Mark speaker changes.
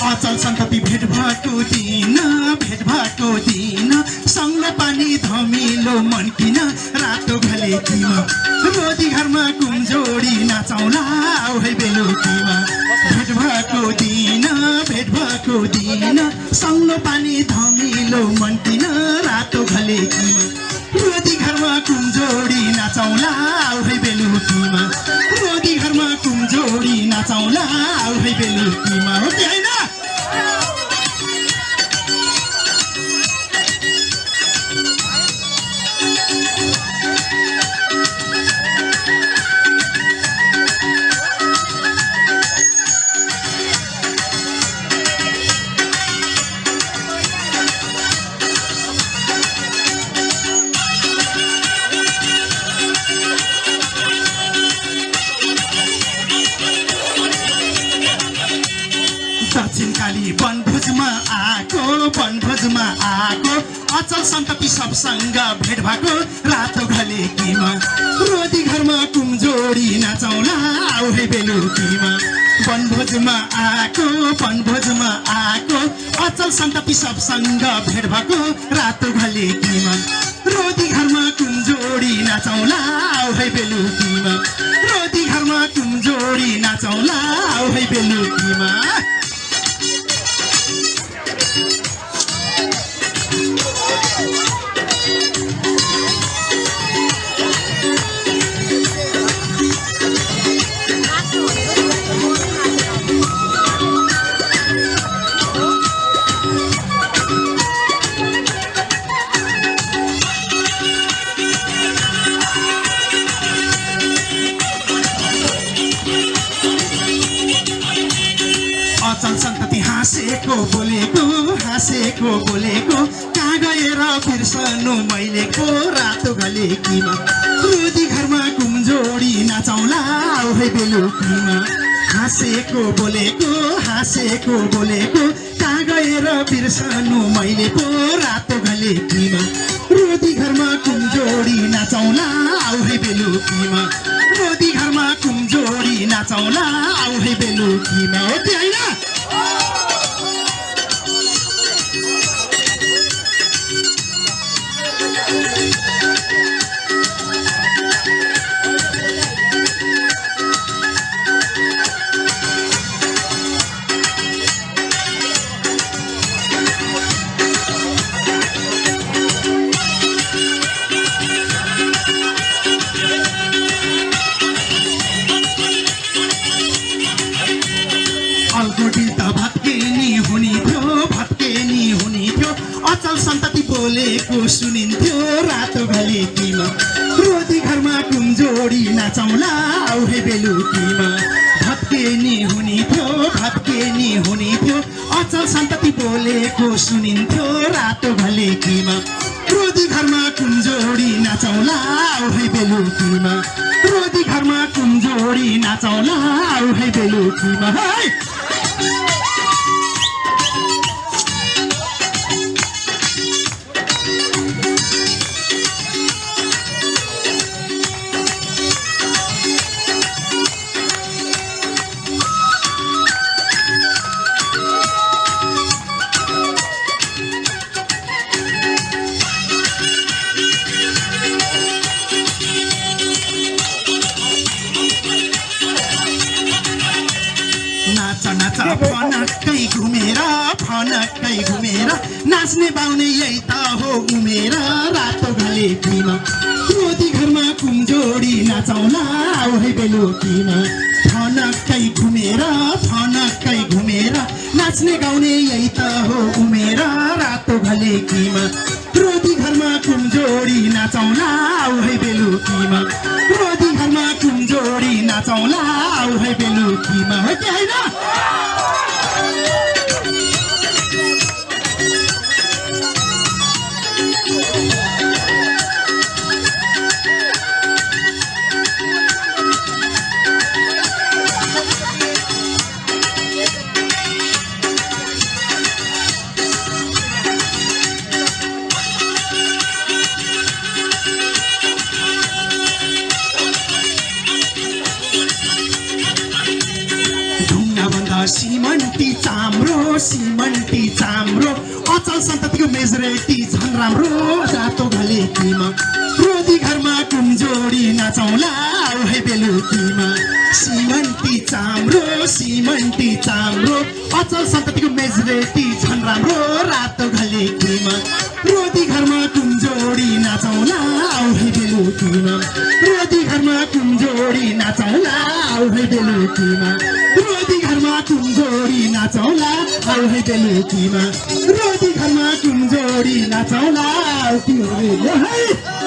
Speaker 1: अचल सन्तति भेट भएको दिन सङ्लो पानी धमिलो मन किन रातो घलेकीमा रोदी घरमा कुमजोडी नाचौला है बेलुकीमा भेट भएको दिन सङ्लो पानी धमिलो मन किन रातो घलेकीमा रोदी घरमा कुमजोडी नाचौला है बेलुकीमा रोदी घरमा कुमजोडी नाचौला है बेलुकीमा हो कि होइन दक्षिणकाली वनभोजमा आएको अचल सन्तति सबसँग भेट भएको रातो घलेकीमा रोदी घरमा कुमजोडी नाचौला है बेलुकीमा वनभोजमा आएको अचल सन्तति सबसँग भेट भएको रातो घलेकीमा रोदी घरमा कुमजोडी नाचौला है बेलुकीमा रोदी घरमा कुमजोडी नाचौला है बेलुकीमा अचल सन्तति हाँसेको बोलेको कहाँ गएर बिर्सनु मैलेको रातो घलेकीमा रोदी घरमा कुमजोडी नाचौला है बेलुकीमा हाँसेको बोलेको कहाँ गएर बिर्सनु मैलेको रातो घलेकीमा रोदी घरमा कुमजोडी नाचौला है बेलुकीमा रोदी घरमा कुमजोडी नाचौला है बेलुकीमा हो कि होइन अलगोटी त भत्केनी हुने थियो अचल सन्तति बोलेको सुनिन्थ्यो रातो घलेकीमा रोदी घरमा कुमजोडी नाचौला है बेलुकीमा भत्केनी हुने थियो अचल सन्तति बोलेको सुनिन्थ्यो रातो घलेकीमा रोदी घरमा कुमजोडी नाचौला है बेलुकीमा रोदी घरमा कुमजोडी नाचौला है बेलुकीमा है फनक्कै घुमेर नाच्ने बाउने यही त हो घुमेर रातो घलेकीमा रोदी घरमा कुमजोडी नाचौला है बेलुकीमा फनक्कै घुमेर नाच्ने गाउने यही त हो घुमेर रातो घलेकीमा रोदी घरमा कुमजोडी नाचौला है बेलुकीमा रोदी घरमा कुमजोडी नाचौला है बेलुकीमा हो कि होइन चाम्रो सिमन्टी चाम्रो अचल सन्ततिको मेजोरिटी झन् राम्रो रातो घलेटीमा रोदी घरमा कुमजोडी नाचौला है बेलुकीमा सिमन्टी चाम्रो अचल सन्ततिको मेजोरिटी झन् राम्रो रातो घलेटीमा रोदी घरमा कुमजोडी नाचौला है बेलुकीमा रोदी घरमा कुमजोडी नाचौला है बेलुकीमा रोदी घरमा कुमजोडी नाचौला है बेलुकीमा रोदी घरमा कुमजोडी नाचौला है